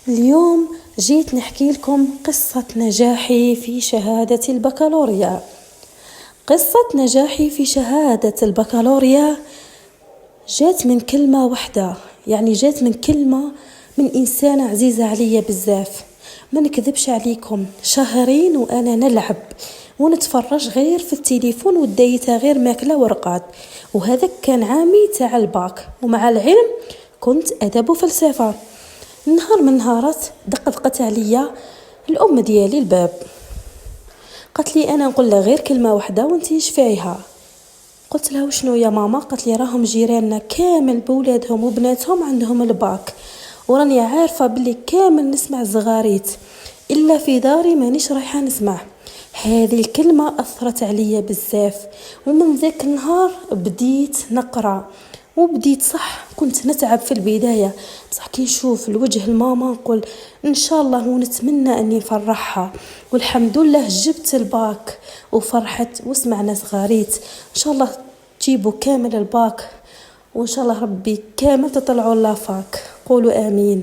اليوم جيت نحكي لكم قصة نجاحي في شهادة البكالوريا. قصة نجاحي في شهادة البكالوريا جات من كلمة واحدة، يعني جات من كلمة من إنسانة عزيزة عليا بزاف. ما نكذبش عليكم، شهرين وأنا نلعب ونتفرج غير في التليفون ودايتها غير ماكلة ورقات، وهذا كان عامي تاع الباك، ومع العلم كنت أدب وفلسفة. نهار من نهارات دقت عليا الأم ديالي الباب، قالت لي أنا نقول لها غير كلمة واحدة وانتي شفعيها. قلت لها وشنو يا ماما؟ قالت لي راهم جيراننا كامل بولادهم وبناتهم عندهم الباك، وراني عارفة بلي كامل نسمع زغاريت، إلا في داري مانيش رايحة نسمع. هذه الكلمة أثرت عليا بزاف، ومن ذاك النهار بديت نقرأ وبديت. صح كنت نتعب في البداية، بصح كي نشوف الوجه الماما نقول إن شاء الله، ونتمنى أني فرحها. والحمد لله جبت الباك وفرحت وسمعنا صغاريت. إن شاء الله تجيبوا كامل الباك، وإن شاء الله ربي كامل تطلعوا لافاك. قولوا آمين.